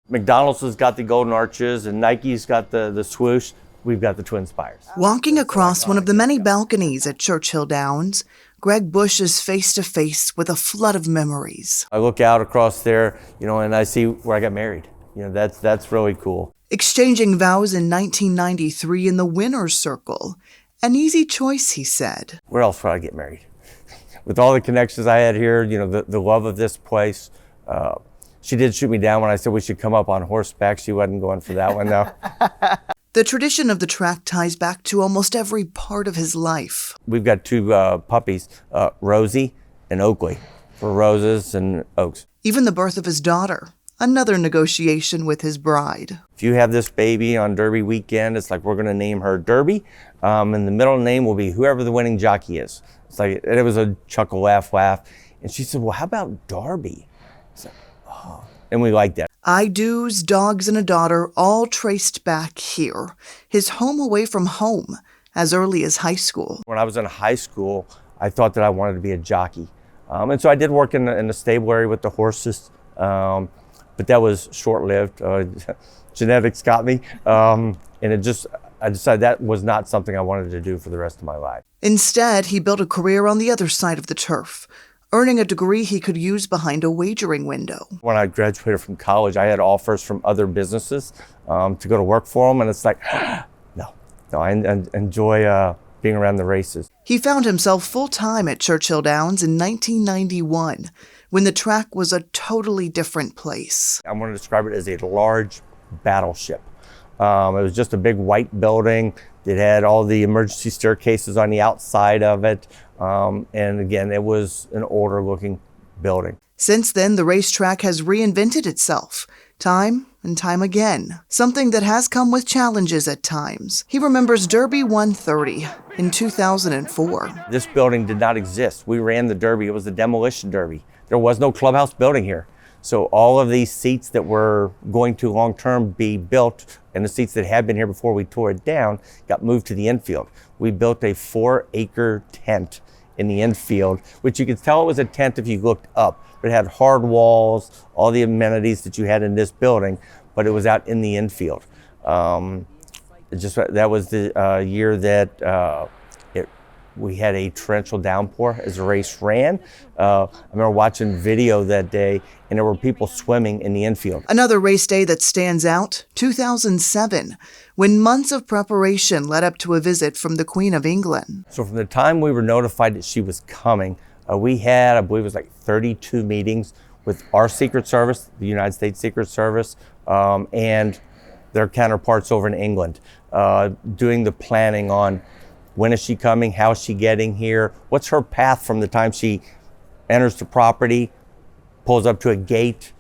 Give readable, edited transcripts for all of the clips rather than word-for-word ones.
McDonald's has got the golden arches and Nike's got the swoosh. We've got the twin spires. Walking across one of the many balconies at Churchill Downs, Greg Bush is face to face with a flood of memories. I look out across there, and I see where I got married. That's really cool. Exchanging vows in 1993 in the winner's circle. An easy choice, he said. Where else would I get married? With all the connections I had here, the love of this place. She did shoot me down when I said we should come up on horseback. She wasn't going for that one, though. The tradition of the track ties back to almost every part of his life. We've got two puppies, Rosie and Oakley, for Roses and Oaks. Even the birth of his daughter, another negotiation with his bride. If you have this baby on Derby weekend, it's like we're going to name her Derby, and the middle name will be whoever the winning jockey is. And it was a chuckle, laugh. And she said, well, how about Derby? I said, oh. And we like that. I-do's, dogs, and a daughter all traced back here, his home away from home, as early as high school. When I was in high school, I thought that I wanted to be a jockey. And so I did work in the stable area with the horses, but that was short-lived. Genetics got me, and I decided that was not something I wanted to do for the rest of my life. Instead, he built a career on the other side of the turf, earning a degree he could use behind a wagering window. When I graduated from college, I had offers from other businesses to go to work for them, and it's like, no, I enjoy being around the races. He found himself full-time at Churchill Downs in 1991, when the track was a totally different place. I want to describe it as a large battleship. It was just a big white building. It had all the emergency staircases on the outside of it. And again, it was an older looking building. Since then, the racetrack has reinvented itself, time and time again, something that has come with challenges at times. He remembers Derby 130 in 2004. This building did not exist. We ran the Derby. It was the demolition Derby. There was no clubhouse building here. So all of these seats that were going to long-term be built, and the seats that had been here before we tore it down, got moved to the infield. We built a 4-acre tent in the infield, which you could tell it was a tent if you looked up. It had hard walls, all the amenities that you had in this building, but it was out in the infield. That was the year that we had a torrential downpour as the race ran. I remember watching video that day, and there were people swimming in the infield. Another race day that stands out, 2007, when months of preparation led up to a visit from the Queen of England. So from the time we were notified that she was coming, we had, I believe it was like 32 meetings with our Secret Service, the United States Secret Service, and their counterparts over in England, doing the planning on when is she coming, how is she getting here, what's her path from the time she enters the property, pulls up to a gate.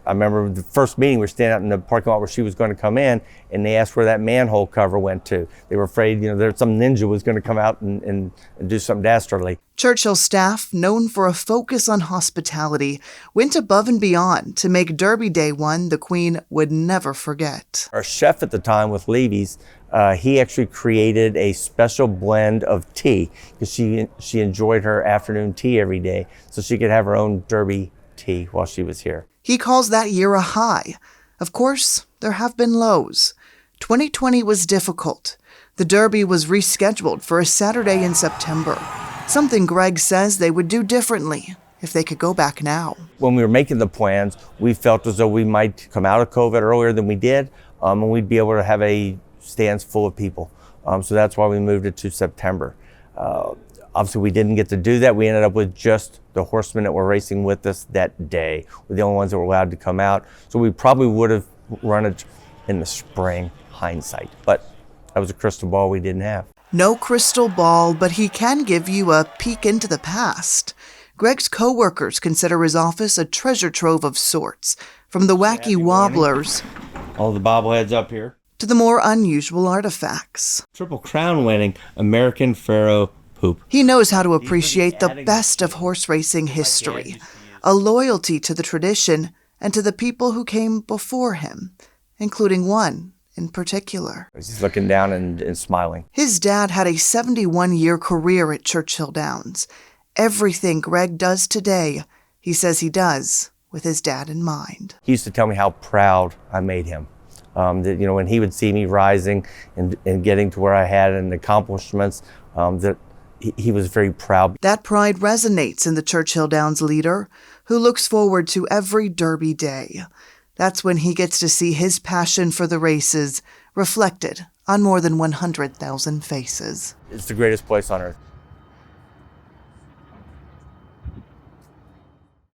I remember the first meeting, we were standing out in the parking lot where she was going to come in, and they asked where that manhole cover went to. They were afraid, there's some ninja was going to come out and do something dastardly. Churchill staff, known for a focus on hospitality, went above and beyond to make Derby Day one the Queen would never forget. Our chef at the time with Levy's, he actually created a special blend of tea because she enjoyed her afternoon tea every day, so she could have her own Derby tea while she was here. He calls that year a high. Of course, there have been lows. 2020 was difficult. The Derby was rescheduled for a Saturday in September, something Greg says they would do differently if they could go back now. When we were making the plans, we felt as though we might come out of COVID earlier than we did, and we'd be able to have a stands full of people. So that's why we moved it to September. Obviously, we didn't get to do that. We ended up with just the horsemen that were racing with us that day. We're the only ones that were allowed to come out. So we probably would have run it in the spring, hindsight. But that was a crystal ball we didn't have. No crystal ball, but he can give you a peek into the past. Greg's co-workers consider his office a treasure trove of sorts, from the wacky wobblers, all the bobbleheads up here, to the more unusual artifacts. Triple Crown winning American Pharaoh poop. He knows how to appreciate the best of horse racing history, a loyalty to the tradition and to the people who came before him, including one in particular. He's looking down and smiling. His dad had a 71-year career at Churchill Downs. Everything Greg does today, he says he does with his dad in mind. He used to tell me how proud I made him. That, you know, when he would see me rising and getting to where I had and accomplishments, that he was very proud. That pride resonates in the Churchill Downs leader, who looks forward to every Derby day. That's when he gets to see his passion for the races reflected on more than 100,000 faces. It's the greatest place on earth.